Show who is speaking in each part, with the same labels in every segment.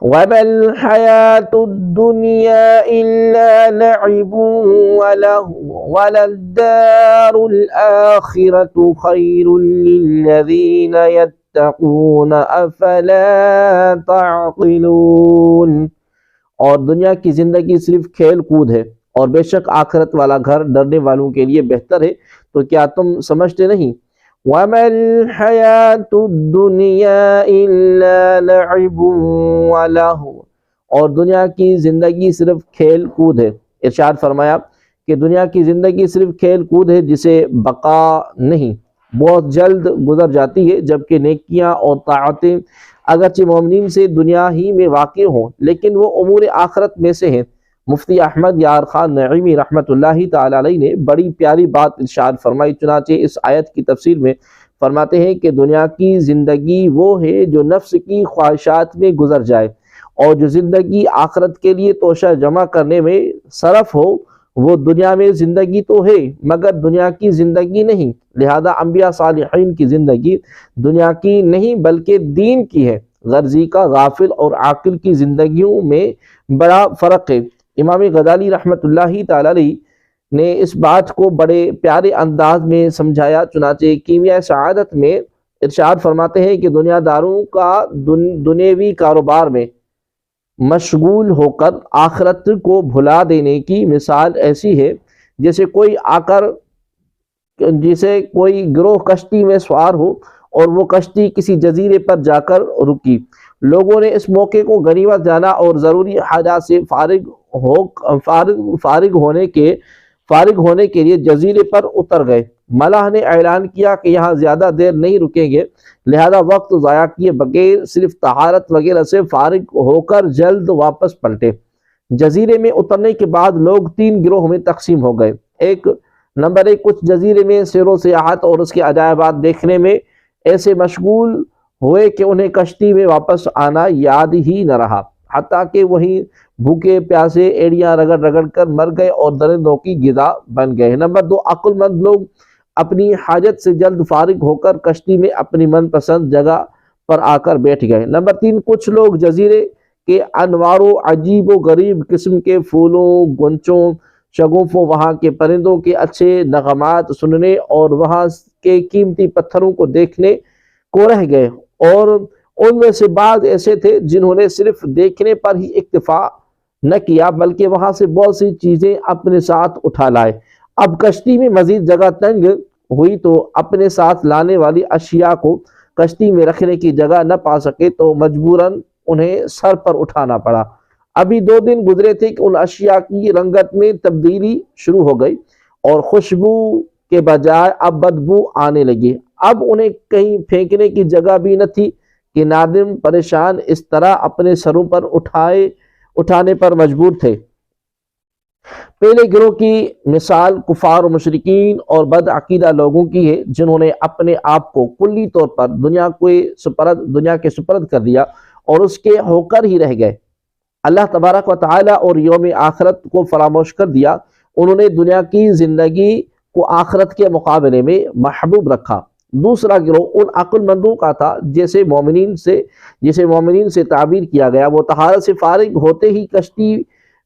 Speaker 1: وَمَا الْحَيَاةُ الدُّنْيَا إِلَّا لَعِبٌ وَلَهْوٌ وَلَلدَّارُ الْآخِرَةُ خَيْرٌ لِلَّذِينَ يَتَّقُونَ أَفَلَا تَعْقِلُونَ۔ اور دنیا کی زندگی صرف کھیل کود ہے، اور بے شک آخرت والا گھر ڈرنے والوں کے لیے بہتر ہے، تو کیا تم سمجھتے نہیں؟ وَمَا الْحَيَاةُ الدُّنْيَا إِلَّا لَعِبٌ وَلَهْوٌ، اور دنیا کی زندگی صرف کھیل کود ہے۔ ارشاد فرمایا کہ دنیا کی زندگی صرف کھیل کود ہے جسے بقا نہیں، بہت جلد گزر جاتی ہے، جبکہ نیکیاں اور طاعتیں اگرچہ مومنین سے دنیا ہی میں واقع ہوں لیکن وہ امور آخرت میں سے ہیں۔ مفتی احمد یار خان نعیمی رحمۃ اللہ تعالی علیہ نے بڑی پیاری بات ارشاد فرمائی، چنانچہ اس آیت کی تفسیر میں فرماتے ہیں کہ دنیا کی زندگی وہ ہے جو نفس کی خواہشات میں گزر جائے، اور جو زندگی آخرت کے لیے توشہ جمع کرنے میں صرف ہو وہ دنیا میں زندگی تو ہے مگر دنیا کی زندگی نہیں۔ لہذا انبیاء صالحین کی زندگی دنیا کی نہیں بلکہ دین کی ہے۔ غرضی کا غافل اور عاقل کی زندگیوں میں بڑا فرق ہے۔ امام غزالی رحمۃ اللہ تعالی علیہ نے اس بات کو بڑے پیارے انداز میں سمجھایا، چنانچہ کیمیائے سعادت میں ارشاد فرماتے ہیں کہ دنیا داروں کا دنیوی کاروبار میں مشغول ہو کر آخرت کو بھلا دینے کی مثال ایسی ہے جیسے کوئی گروہ کشتی میں سوار ہو اور وہ کشتی کسی جزیرے پر جا کر رکی۔ لوگوں نے اس موقع کو غنیمت جانا اور ضروری حاجات سے فارغ ہونے کے لیے جزیرے پر اتر گئے۔ ملاح نے اعلان کیا کہ یہاں زیادہ دیر نہیں رکیں گے، لہذا وقت ضائع کیے بغیر صرف طہارت وغیرہ سے فارغ ہو کر جلد واپس پلٹے۔ جزیرے میں اترنے کے بعد لوگ 3 گروہ میں تقسیم ہو گئے۔ نمبر 1، کچھ جزیرے میں سیر و سیاحت اور اس کے عجائبات دیکھنے میں ایسے مشغول ہوئے کہ انہیں کشتی میں واپس آنا یاد ہی نہ رہا، حتیٰ کہ وہیں بھوکے پیاسے ایڑیاں رگڑ رگڑ کر مر گئے اور درندوں کی غذا بن گئے۔ نمبر 2، عقل مند لوگ اپنی حاجت سے جلد فارغ ہو کر کشتی میں اپنی من پسند جگہ پر آ کر بیٹھ گئے۔ نمبر 3، کچھ لوگ جزیرے کے انوار و عجیب و غریب قسم کے پھولوں، گنچوں، شگوفوں، وہاں کے پرندوں کے اچھے نغمات سننے اور وہاں کے قیمتی پتھروں کو دیکھنے کو رہ گئے، اور ان میں سے بعض ایسے تھے جنہوں نے صرف دیکھنے پر ہی اکتفا نہ کیا بلکہ وہاں سے بہت سی چیزیں اپنے ساتھ اٹھا لائے۔ اب کشتی میں مزید جگہ تنگ ہوئی تو اپنے ساتھ لانے والی اشیاء کو کشتی میں رکھنے کی جگہ نہ پا سکے تو مجبوراً انہیں سر پر اٹھانا پڑا۔ ابھی 2 دن گزرے تھے کہ ان اشیاء کی رنگت میں تبدیلی شروع ہو گئی اور خوشبو کے بجائے اب بدبو آنے لگی۔ اب انہیں کہیں پھینکنے کی جگہ بھی نہ تھی کہ نادم پریشان اس طرح اپنے سروں پر اٹھانے پر مجبور تھے۔ پہلے گروہ کی مثال کفار و مشرکین اور بد عقیدہ لوگوں کی ہے جنہوں نے اپنے آپ کو کلی طور پر دنیا کے سپرد کر دیا اور اس کے ہو کر ہی رہ گئے۔ اللہ تبارک و تعالی اور یوم آخرت کو فراموش کر دیا۔ انہوں نے دنیا کی زندگی کو آخرت کے مقابلے میں محبوب رکھا۔ دوسرا گروہ ان عقل مندوں کا تھا جسے مومنین سے تعبیر کیا گیا، وہ طہارت سے فارغ ہوتے ہی کشتی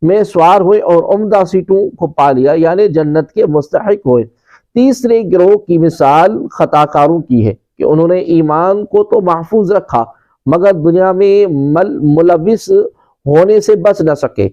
Speaker 1: میں سوار ہوئے اور عمدہ سیٹوں کو پا لیا، یعنی جنت کے مستحق ہوئے۔ تیسرے گروہ کی مثال خطا کاروں کی ہے کہ انہوں نے ایمان کو تو محفوظ رکھا مگر دنیا میں ملوث ہونے سے بچ نہ سکے۔